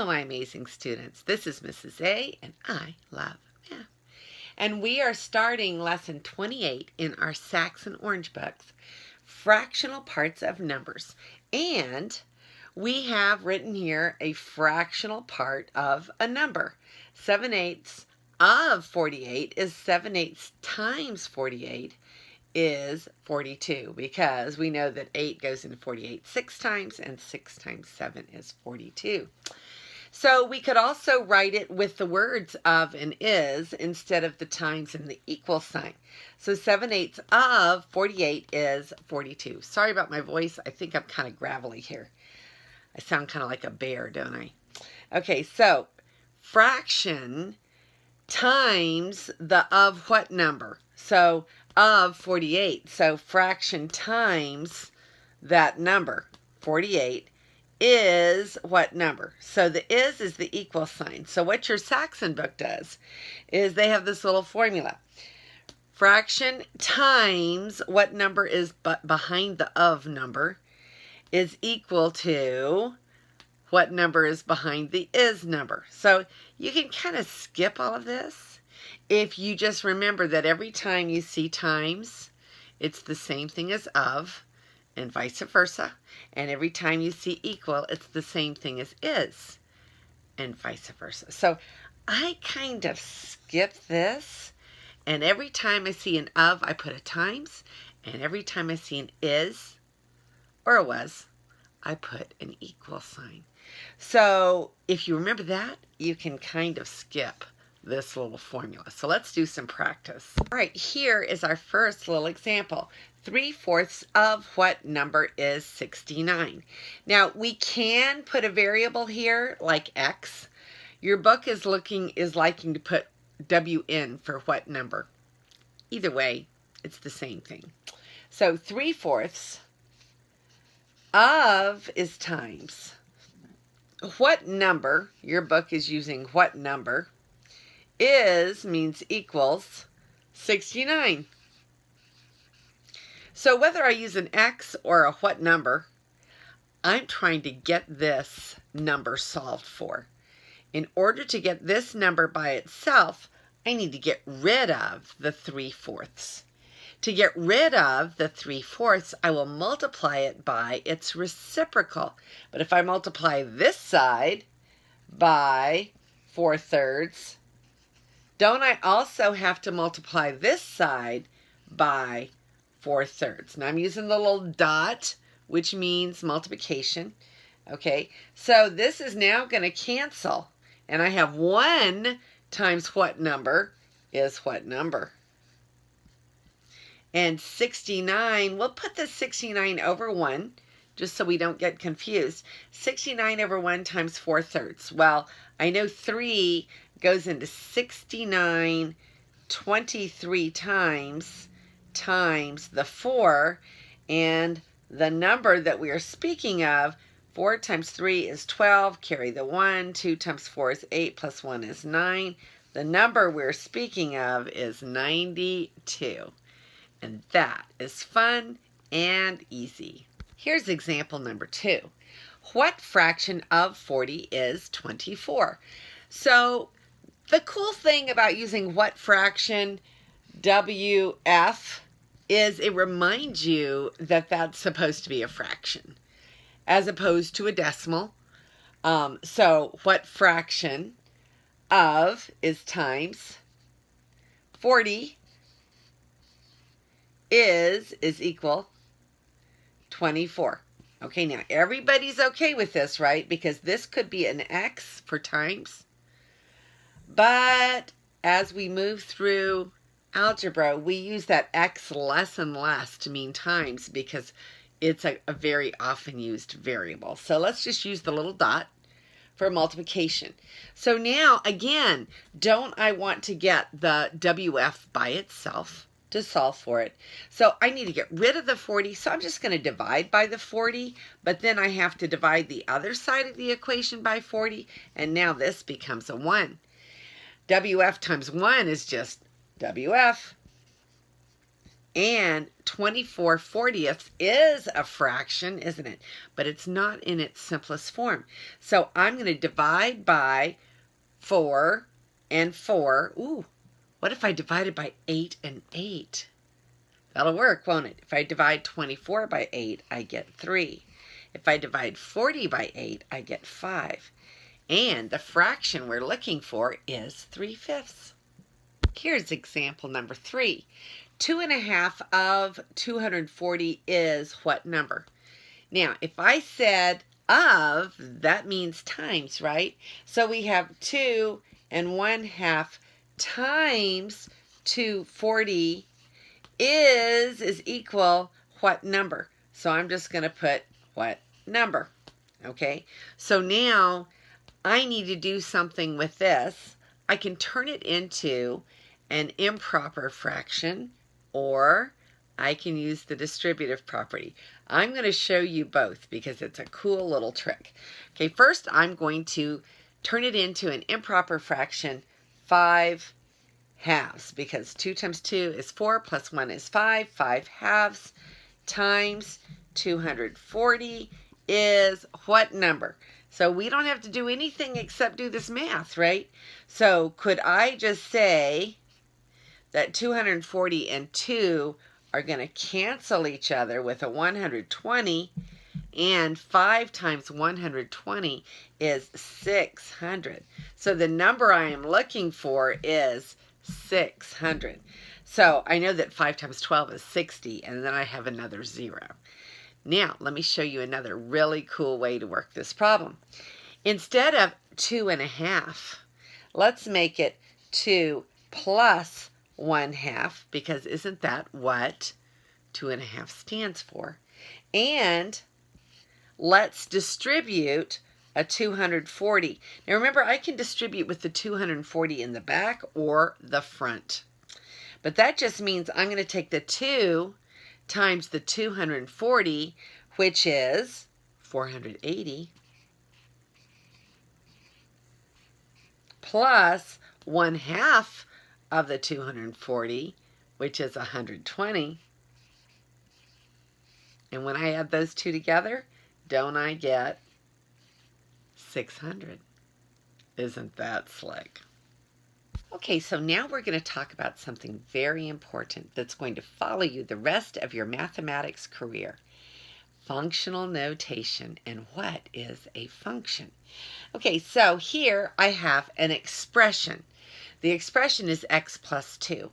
Hello, my amazing students. This is Mrs. A, and I love math. And we are starting lesson 28 in our Saxon Orange books, Fractional Parts of Numbers. And we have written here a fractional part of a number. 7/8 of 48 is 7/8 times 48 is 42, because we know that 8 goes into 48 6 times, and 6 times 7 is 42. So we could also write it with the words of and is instead of the times and the equal sign. So 7/8 of 48 is 42. Sorry about my voice. I think I'm kind of gravelly here. I sound kind of like a bear, don't I? Okay, so fraction times the of what number? So of 48. So fraction times that number, 48, is what number? So the is the equal sign. So what your Saxon book does is they have this little formula. Fraction times what number is behind the of number is equal to what number is behind the is number. So you can kind of skip all of this if you just remember that every time you see times, it's the same thing as of, and vice versa. And every time you see equal, it's the same thing as is, and vice versa. So I kind of skip this, and every time I see an of, I put a times, and every time I see an is or a was, I put an equal sign. So if you remember that, you can kind of skip this little formula. So let's do some practice. All right, here is our first little example. 3/4 of what number is 69? Now we can put a variable here like x. Your book is liking to put WN for what number. Either way, it's the same thing. So 3/4 of is times. What number, your book is using what number, is means equals 69. So whether I use an x or a what number, I'm trying to get this number solved for. In order to get this number by itself, I need to get rid of the 3/4. To get rid of the 3/4, I will multiply it by its reciprocal. But if I multiply this side by 4/3, don't I also have to multiply this side by 4/3? Now I'm using the little dot, which means multiplication. Okay, so this is now going to cancel. And I have 1 times what number is what number? And 69, we'll put the 69 over 1, just so we don't get confused. 69 over 1 times 4/3. Well, I know 3 goes into 69 23 times the 4, and the number that we are speaking of, 4 times 3 is 12, carry the 1, 2 times 4 is 8, plus 1 is 9. The number we're speaking of is 92. And that is fun and easy. Here's example number 2. What fraction of 40 is 24? So the cool thing about using what fraction, WF, is it reminds you that that's supposed to be a fraction as opposed to a decimal. So what fraction of is times 40 is equal 24. Okay, now everybody's okay with this, right? Because this could be an x for times. But as we move through algebra, we use that x less and less to mean times because it's a very often used variable. So let's just use the little dot for multiplication. So now, again, don't I want to get the WF by itself to solve for it? So I need to get rid of the 40, so I'm just going to divide by the 40, but then I have to divide the other side of the equation by 40, and now this becomes a 1. WF times 1 is just WF. And 24/40 is a fraction, isn't it? But it's not in its simplest form. So I'm going to divide by 4 and 4. Ooh, what if I divided by 8 and 8? That'll work, won't it? If I divide 24 by 8, I get 3. If I divide 40 by 8, I get 5. And the fraction we're looking for is 3/5. Here's example number 3. 2.5 of 240 is what number? Now, if I said of, that means times, right? So we have 2 and 1/2 times 240 is equal what number? So I'm just going to put what number, okay? So now I need to do something with this. I can turn it into an improper fraction, or I can use the distributive property. I'm going to show you both because it's a cool little trick. Okay, first I'm going to turn it into an improper fraction, 5 halves, because 2 times 2 is 4 plus 1 is 5. 5 halves times 240 is what number? So we don't have to do anything except do this math, right? So could I just say that 240 and 2 are going to cancel each other with a 120, and 5 times 120 is 600. So the number I am looking for is 600. So I know that 5 times 12 is 60, and then I have another 0. Now, let me show you another really cool way to work this problem. Instead of 2.5, let's make it 2 plus 1/2, because isn't that what 2.5 stands for? And let's distribute a 240. Now remember, I can distribute with the 240 in the back or the front. But that just means I'm going to take the 2 times the 240, which is 480, plus 1/2 of the 240, which is 120. And when I add those two together, don't I get 600? Isn't that slick? Okay, so now we're going to talk about something very important that's going to follow you the rest of your mathematics career. Functional notation. And what is a function? Okay, so here I have an expression. The expression is x plus 2.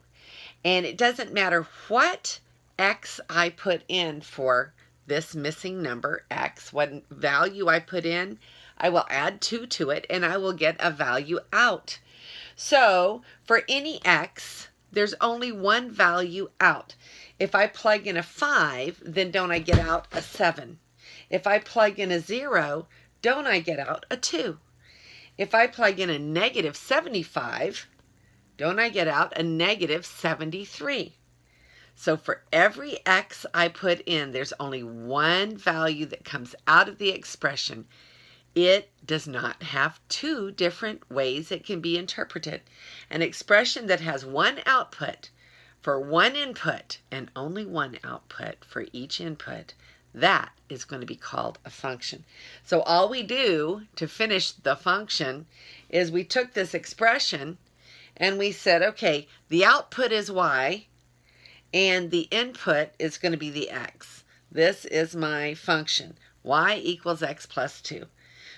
And it doesn't matter what x I put in for this missing number, x, what value I put in, I will add 2 to it, and I will get a value out. So for any x, there's only one value out. If I plug in a 5, then don't I get out a 7? If I plug in a 0, don't I get out a 2? If I plug in a negative 75, don't I get out a negative 73? So for every x I put in, there's only one value that comes out of the expression. It does not have two different ways it can be interpreted. An expression that has one output for one input and only one output for each input, that is going to be called a function. So all we do to finish the function is we took this expression and we said, okay, the output is y and the input is going to be the x. This is my function, y equals x plus 2.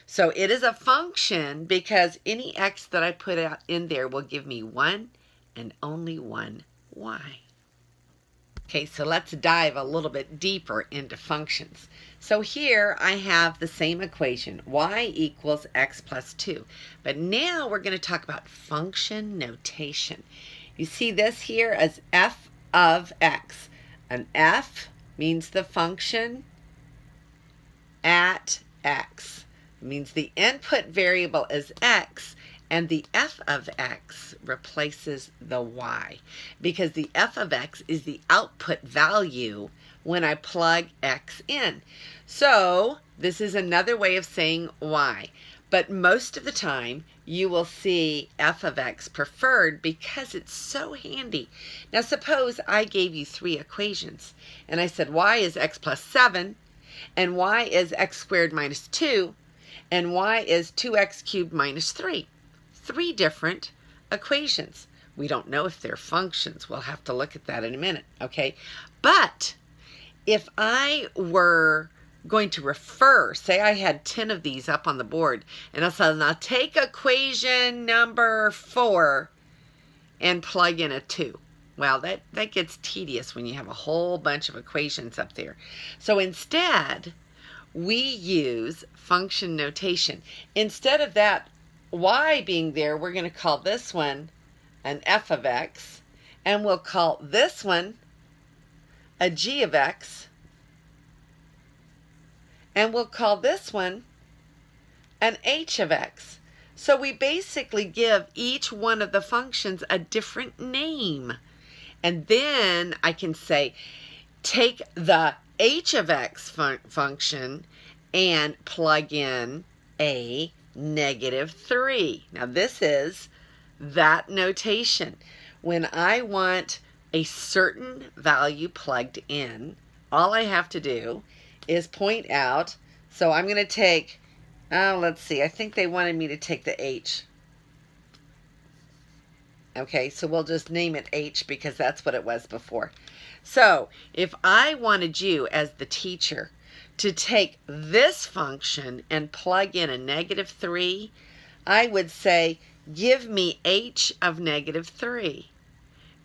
So it is a function because any x that I put out in there will give me one and only one y. Okay, so let's dive a little bit deeper into functions. So here I have the same equation, y equals x plus 2. But now we're going to talk about function notation. You see this here as f of x. An f means the function at x. It means the input variable is x, and the f of x replaces the y, because the f of x is the output value when I plug x in. So this is another way of saying y. But most of the time, you will see f of x preferred because it's so handy. Now, suppose I gave you 3 equations, and I said y is x plus 7, and y is x squared minus 2, and y is 2x cubed minus 3. 3 different equations. We don't know if they're functions. We'll have to look at that in a minute, okay? But if I were going to refer, say I had 10 of these up on the board, and I said, now take equation number 4 and plug in a 2. Well, that gets tedious when you have a whole bunch of equations up there. So instead, we use function notation. Instead of that y being there, we're going to call this one an f of x, and we'll call this one a g of x, and we'll call this one an h of x. So we basically give each one of the functions a different name. And then I can say, take the h of x function and plug in a -3. Now this is that notation. When I want a certain value plugged in, all I have to do is point out, so I'm going to take, let's see, I think they wanted me to take the h. Okay, so we'll just name it h because that's what it was before. So if I wanted you as the teacher to take this function and plug in a -3, I would say, give me h of -3.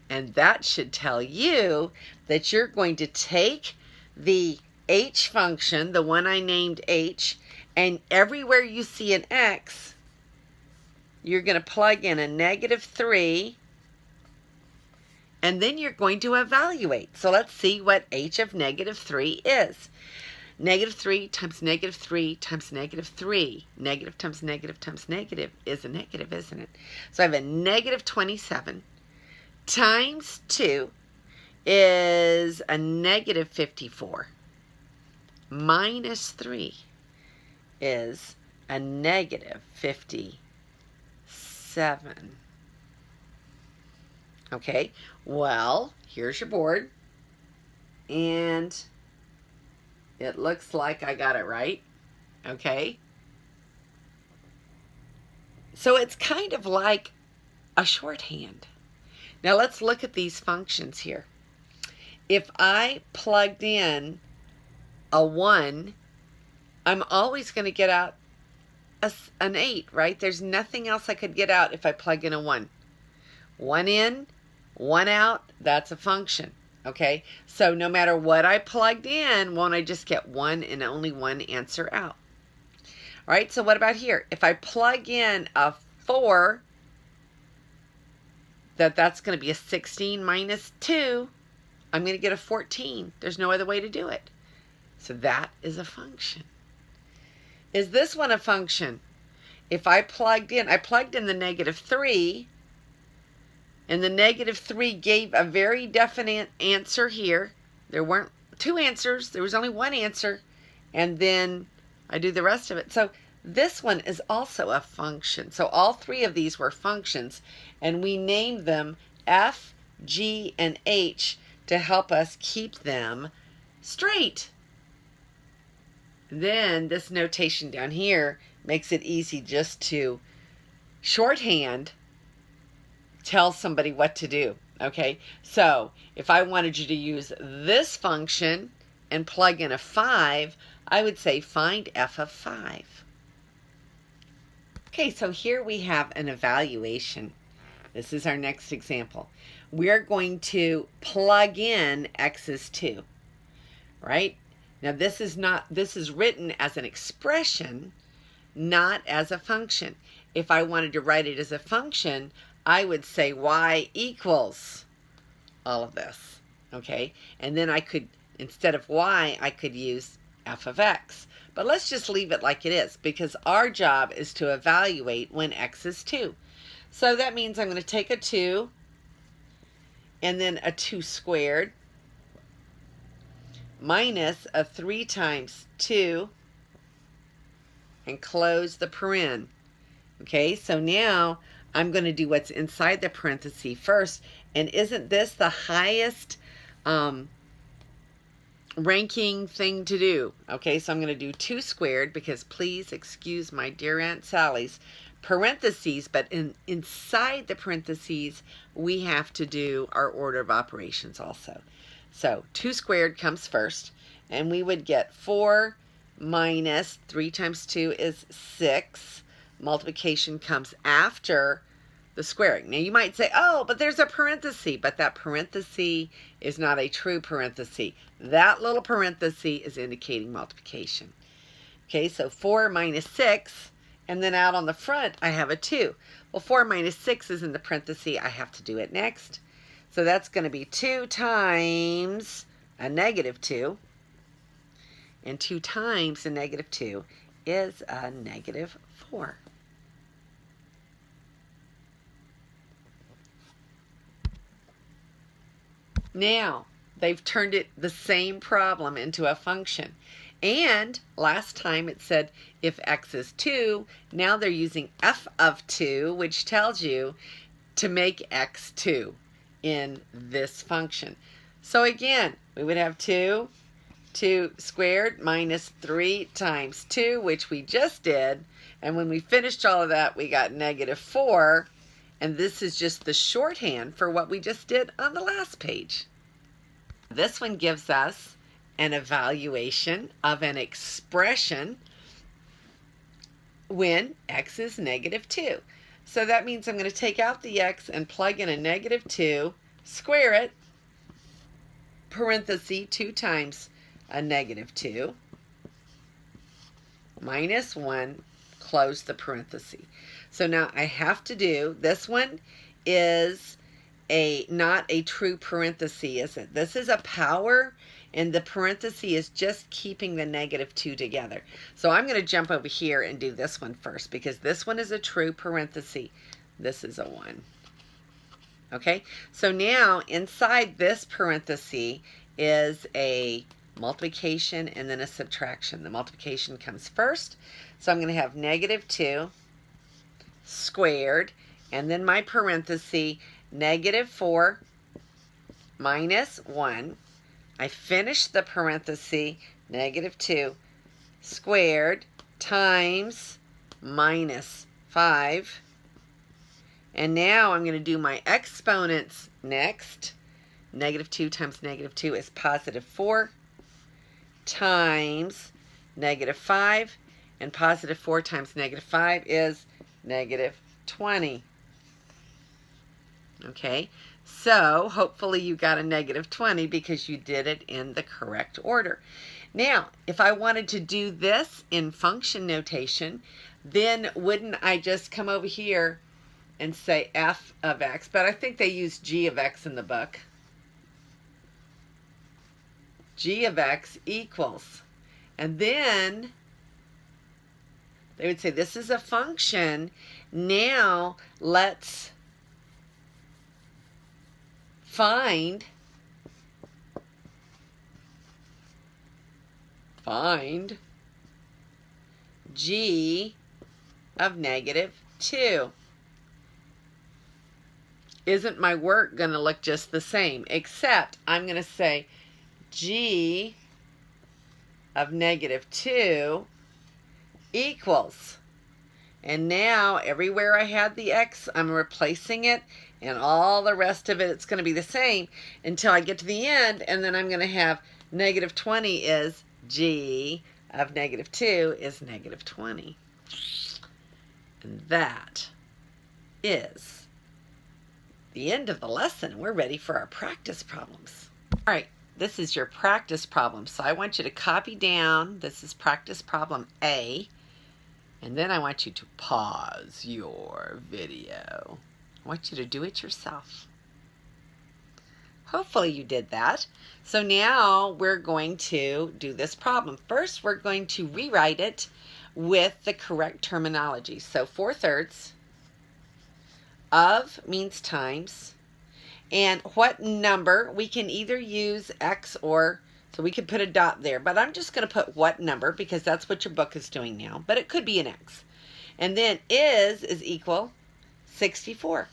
And that should tell you that you're going to take the h function, the one I named h, and everywhere you see an x, you're going to plug in a -3, and then you're going to evaluate. So let's see what h of -3 is. -3 times -3 times -3. Negative times negative times negative is a negative, isn't it? So I have a -27 times 2 is a -54. Minus 3 is a -57. Okay, well, here's your board. And it looks like I got it right. Okay. So it's kind of like a shorthand. Now let's look at these functions here. If I plugged in a 1, I'm always going to get out an 8, right? There's nothing else I could get out if I plug in a 1. 1 in, 1 out, that's a function. Okay, so no matter what I plugged in, won't I just get 1 and only 1 answer out? All right, so what about here? If I plug in a 4, that's going to be a 16 minus 2, I'm going to get a 14. There's no other way to do it. So that is a function. Is this one a function? If I plugged in the -3, and the -3 gave a very definite answer here. There weren't 2 answers. There was only 1 answer. And then I do the rest of it. So this one is also a function. So all 3 of these were functions. And we named them F, G, and H to help us keep them straight. Then this notation down here makes it easy just to shorthand tell somebody what to do. Okay, so if I wanted you to use this function and plug in a 5, I would say find f of 5. Okay, so here we have an evaluation. This is our next example. We're going to plug in x is 2, right? Now this is written as an expression, not as a function. If I wanted to write it as a function, I would say y equals all of this, okay? And then I could, instead of y, I could use f of x. But let's just leave it like it is, because our job is to evaluate when x is 2. So that means I'm going to take a 2 and then a 2 squared minus a 3 times 2 and close the paren. Okay, so now I'm going to do what's inside the parenthesis first. And isn't this the highest ranking thing to do? Okay, so I'm going to do 2 squared because please excuse my dear Aunt Sally's parentheses, but inside the parentheses we have to do our order of operations also. So 2 squared comes first, and we would get 4 minus 3 times 2 is 6. Multiplication comes after the squaring. Now you might say, oh, but there's a parenthesis, but that parenthesis is not a true parenthesis. That little parenthesis is indicating multiplication. Okay, so 4 minus 6, and then out on the front I have a 2. Well, 4 minus 6 is in the parenthesis. I have to do it next. So that's going to be 2 times a negative 2. And 2 times a negative 2 is a negative 4. Now, they've turned it the same problem into a function. And last time it said if x is 2, now they're using f of 2, which tells you to make x 2 in this function. So again, we would have 2 squared minus 3 times 2, which we just did. And when we finished all of that, we got negative 4. And this is just the shorthand for what we just did on the last page. This one gives us an evaluation of an expression when x is negative 2. So that means I'm going to take out the x and plug in a negative 2, square it, parenthesis 2 times a negative 2, minus 1, close the parenthesis. So now I have to do, this one is not a true parenthesis, is it? This is a power, and the parenthesis is just keeping the negative 2 together. So I'm going to jump over here and do this one first, because this one is a true parenthesis. This is a 1. Okay, so now inside this parenthesis is a multiplication and then a subtraction. The multiplication comes first, so I'm going to have negative 2 squared, and then my parenthesis, negative 4 minus 1. I finish the parenthesis, negative 2 squared times minus 5. And now I'm going to do my exponents next. Negative 2 times negative 2 is positive 4 times negative 5. And positive 4 times negative 5 is negative 20. Okay, so hopefully you got a negative 20 because you did it in the correct order. Now, if I wanted to do this in function notation, then wouldn't I just come over here and say f of x? But I think they use g of x in the book. G of x equals, and then they would say this is a function. Now let's find g of negative 2. Isn't my work going to look just the same? Except I'm going to say g of negative 2 equals. And now everywhere I had the x, I'm replacing it, and all the rest of it, it's going to be the same until I get to the end, and then I'm going to have negative 20 is g of negative 2 is negative 20. And that is the end of the lesson. We're ready for our practice problems. All right, this is your practice problem. So I want you to copy down, this is practice problem A, and then I want you to pause your video. I want you to do it yourself. Hopefully you did that. So now we're going to do this problem. First, we're going to rewrite it with the correct terminology. So 4/3 of means times. And what number? We can either use x or So we could put a dot there, but I'm just going to put what number because that's what your book is doing now. But it could be an X. And then is equal 64.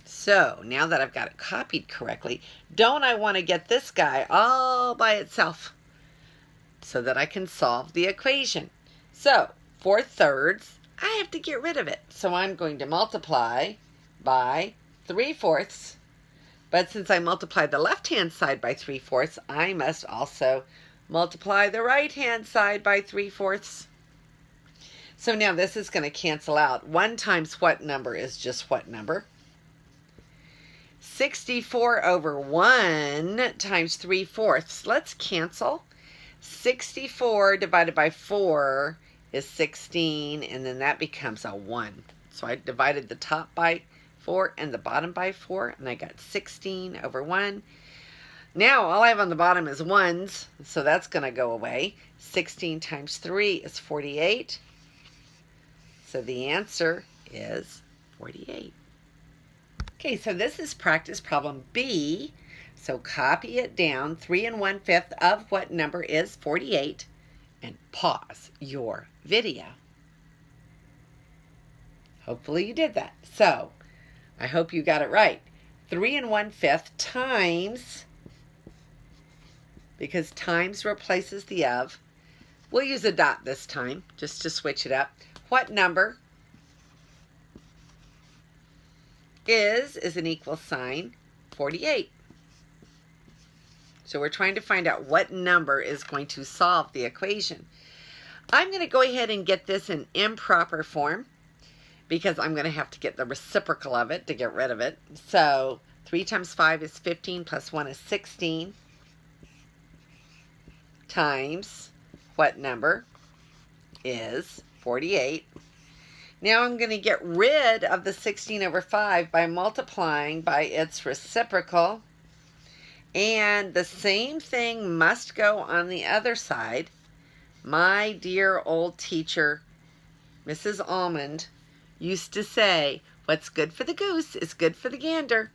So now that I've got it copied correctly, don't I want to get this guy all by itself so that I can solve the equation? So 4/3, I have to get rid of it. So I'm going to multiply by 3/4. But since I multiplied the left-hand side by 3/4, I must also multiply the right-hand side by 3/4. So now this is going to cancel out. 1 times what number is just what number? 64 over 1 times 3/4. Let's cancel. 64 divided by 4 is 16, and then that becomes a 1. So I divided the top by 4 and the bottom by 4, and I got 16 over 1. Now all I have on the bottom is 1s, so that's going to go away. 16 times 3 is 48. So the answer is 48. Okay, so this is practice problem B. So copy it down. 3 1/5 of what number is 48? And pause your video. Hopefully you did that. So I hope you got it right. 3 1/5 times, because times replaces the of. We'll use a dot this time, just to switch it up. What number is an equal sign 48? So we're trying to find out what number is going to solve the equation. I'm going to go ahead and get this in improper form, because I'm going to have to get the reciprocal of it to get rid of it. So 3 times 5 is 15 plus 1 is 16 times what number is 48. Now I'm going to get rid of the 16 over 5 by multiplying by its reciprocal. And the same thing must go on the other side. My dear old teacher, Mrs. Almond, used to say, what's good for the goose is good for the gander.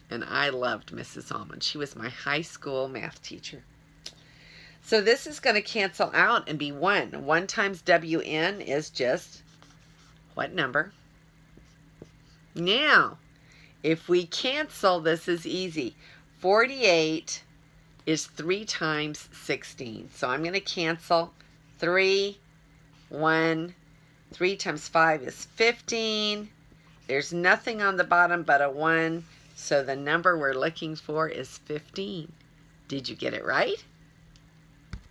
And I loved Mrs. Almond. She was my high school math teacher. So this is going to cancel out and be 1. 1 times WN is just what number? Now, if we cancel, this is easy. 48 is 3 times 16. So I'm going to cancel 3, 1, 3 times 5 is 15. There's nothing on the bottom but a 1. So the number we're looking for is 15. Did you get it right?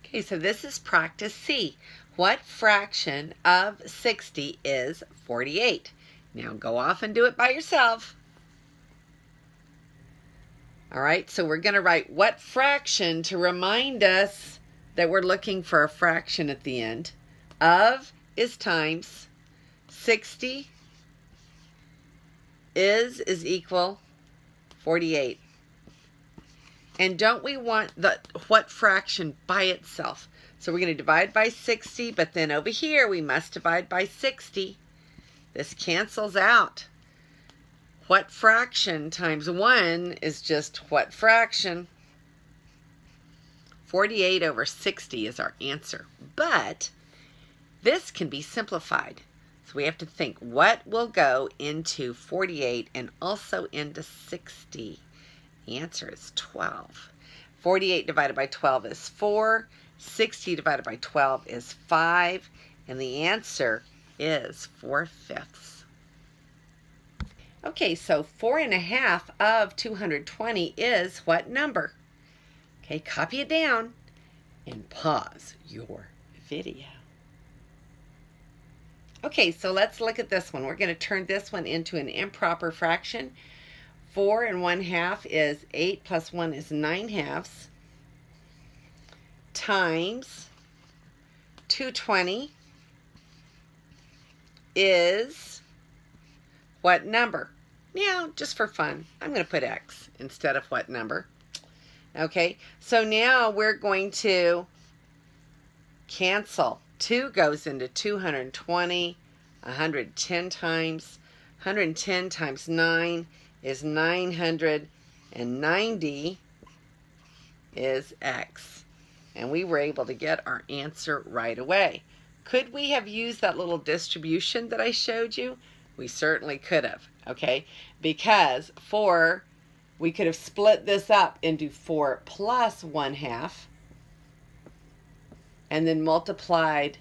Okay, so this is practice C. What fraction of 60 is 48? Now go off and do it by yourself. All right, so we're going to write what fraction to remind us that we're looking for a fraction at the end. Of is times. 60 is equal 48. And don't we want the what fraction by itself? So we're going to divide by 60, but then over here we must divide by 60. This cancels out. What fraction times 1 is just what fraction? 48 over 60 is our answer. But this can be simplified. So we have to think what will go into 48 and also into 60. The answer is 12. 48 divided by 12 is 4. 60 divided by 12 is 5. And the answer is 4/5. Okay, so 4 1/2 of 220 is what number? Okay, copy it down and pause your video. Okay, so let's look at this one. We're going to turn this one into an improper fraction. 4 1/2 is 8 plus 1 is 9/2 times 220 is what number? Now, just for fun, I'm going to put X instead of what number. Okay, so now we're going to cancel. 2 goes into 220, 110 times. 110 times 9 is 990. is x. And we were able to get our answer right away. Could we have used that little distribution that I showed you? We certainly could have, okay? Because 4, we could have split this up into 4 plus 1/2 and then multiplied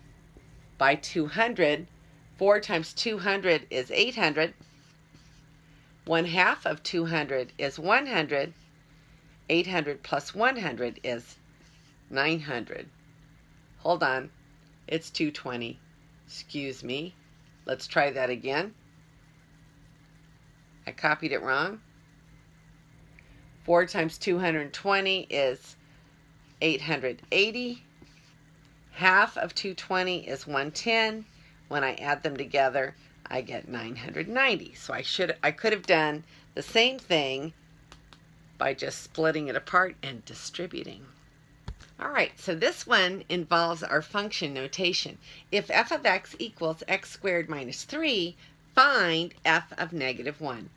by 200. 4 times 200 is 800. 1/2 of 200 is 100. 800 plus 100 is 900. Hold on. It's 220. Excuse me. Let's try that again. I copied it wrong. 4 times 220 is 880. Half of 220 is 110. When I add them together, I get 990. So I could have done the same thing by just splitting it apart and distributing. All right, so this one involves our function notation. If f of x equals x squared minus 3, find f of negative 1.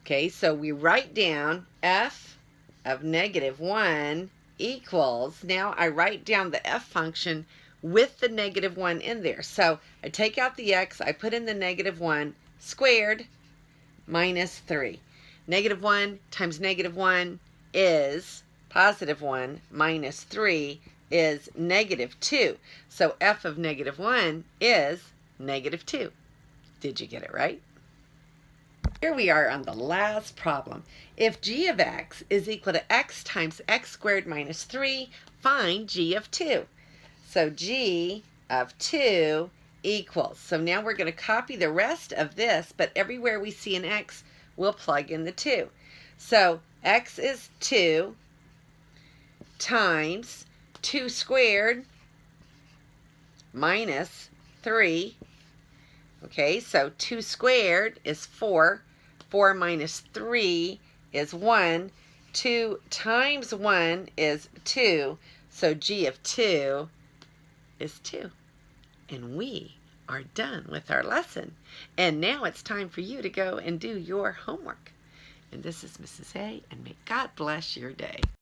Okay, so we write down f of negative 1 equals, now I write down the f function with the negative 1 in there. So I take out the x, I put in the negative 1 squared minus 3. Negative 1 times negative 1 is positive 1 minus 3 is negative 2. So f of negative 1 is negative 2. Did you get it right? Here we are on the last problem. If g of x is equal to x times x squared minus 3, find g of 2. So g of 2 equals. So now we're going to copy the rest of this, but everywhere we see an x, we'll plug in the 2. So x is 2 times 2 squared minus 3. Okay, so 2 squared is 4. 4 minus 3 is 1. 2 times 1 is 2. So g of 2 is 2. And we are done with our lesson. And now it's time for you to go and do your homework. And this is Mrs. A, and may God bless your day.